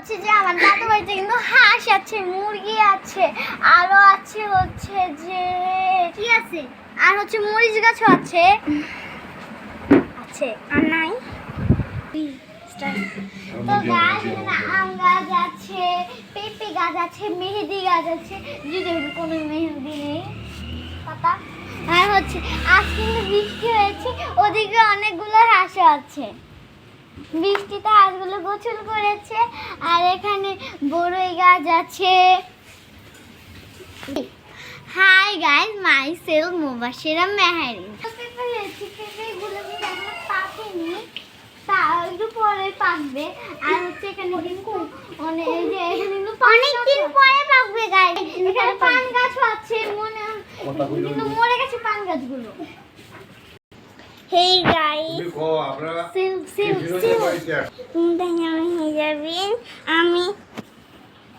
হচ্ছে যে আমার দাদু বাড়িতে কিন্তু হাঁস আছে, মুরগি আছে, আরো আছে হচ্ছে যে কি আছে, আর হচ্ছে মরিচ গাছও আছে আর নাই। তো গাছ এখানে আম গাছ আছে, পেঁপে গাছ আছে, মেহেদি গাছ আছে, যদি কোনো মেহেদি নেই পাতা। আর হচ্ছে আজ কিন্তু বৃষ্টি হয়েছে, ওদিকে অনেকগুলো হাঁসও আছে, বৃষ্টিতে হাঁসগুলো গোসল করেছে। আর এখানে বড়ই গাছ আছে। Hi guys, myself Mubashira Meherin. পেঁপে হয়েছে, পেঁপেগুলো কিন্তু এখনো পাকেনি, তা একটু পরে পাকবে। আর হচ্ছে এখানে কিন্তু অনেক অনেকদিন পরে পাকবে গাইস। এখানে পান গাছও আছে, কিন্তু মরে গেছে পান গাছগুলো। হেই গাইস,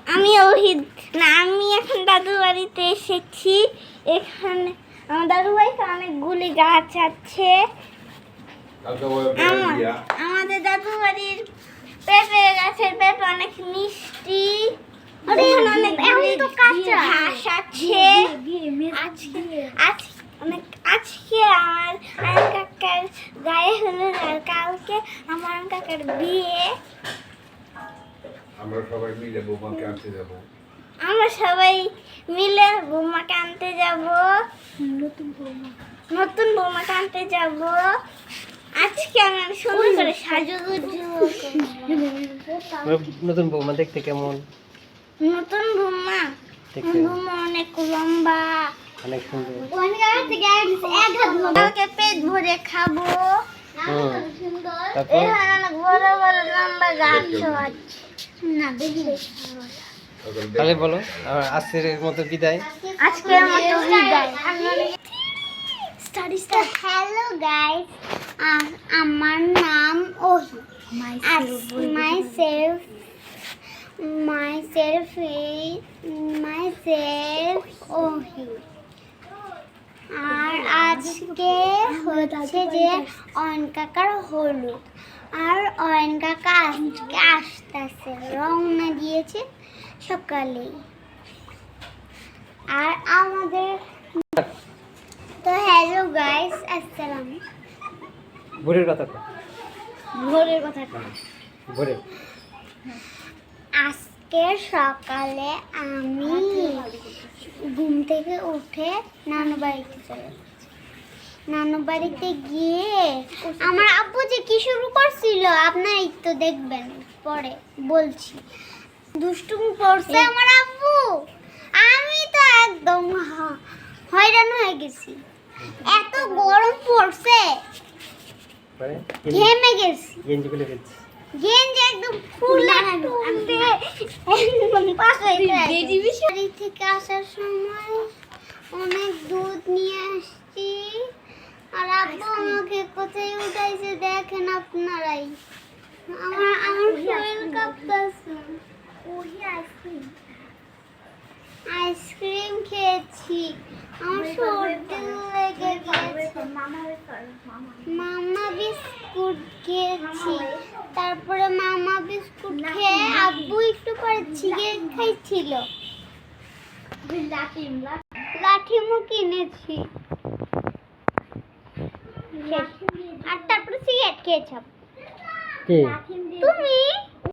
আমি ওহিদ না, আমি এখন দাদু বাড়িতে এসেছি। এখানে আমার দাদু বাড়িতে অনেকগুলি গাছ আছে। আমাদের দাদু বাড়ির পেঁপে গাছের পেঁপে অনেক মিষ্টি। ঘাস আছে। আজকে আমার আয়ন কাকার গায়ে হলুদ, আর কালকে আমার আয়ন কাকার বিয়ে। আমরা সবাই মিলে বৌমাকে আনতে যাব। নতুন বৌমাকে আনতে যাব। আজকে আমি সুন্দর করে সাজুগুজু। নতুন বৌমা দেখতে কেমন? নতুন বৌমা অনেক লম্বা, অনেক সুন্দর। কালকে পেট ভরে খাবো। তারপর অনেক বড় বড় লম্বা গাছও আছে। না দেখি তাহলে বলো আজকের মতো বিদায়। আজকের মতো বিদায়। হ্যালো গাইস, আমার নাম ওহি। myself ওহি। আর আজকে হচ্ছে যে অয়ন কাকার হলুদ, আর অয়ন কাকা আজকে আসতেছে, রওনা দিয়েছে সকালে। আর আমাদের তো হ্যালো গাইস, আসসালাম। ভোরের কথা কও। ভোরের কথা কই। ভোরে আজকে সকালে আমি ঘুম থেকে উঠে নানু বাড়িতে চলে গেছি। নানু বাড়িতে গিয়ে আমার আব্বু যে কি শুরু করছিল আপনারাই তো দেখবেন, পরে বলছি। দুষ্টুমি করছে আমার আব্বু, আমি তো একদম হয়রান হয়ে গেছি। এত গরম পড়ছে, ঘেমে গেছি। গেঞ্জি খুলে ফেলছি। গেঞ্জি একদম ফুলা টুলতে একদম পাশে বাড়ি থেকে আসার সময় অনেক দুধ নিয়ে আসছি। আর আব্বু আমাকে কোথায় উঠাইছে দেখেন আপনারাই। আমার শরীর কাঁপতেছে। আইসক্রিম খেয়েছি, আমার সর্দি লেগে গেছে। মামা বিস্কুট খেয়েছি, তারপরে মামা বিস্কুট খেয়ে আব্বু একটু পরে চিকেন খাইছিল। লাঠিমও কিনেছি, আর তারপরে সিগারেট খেয়েছ। তুমি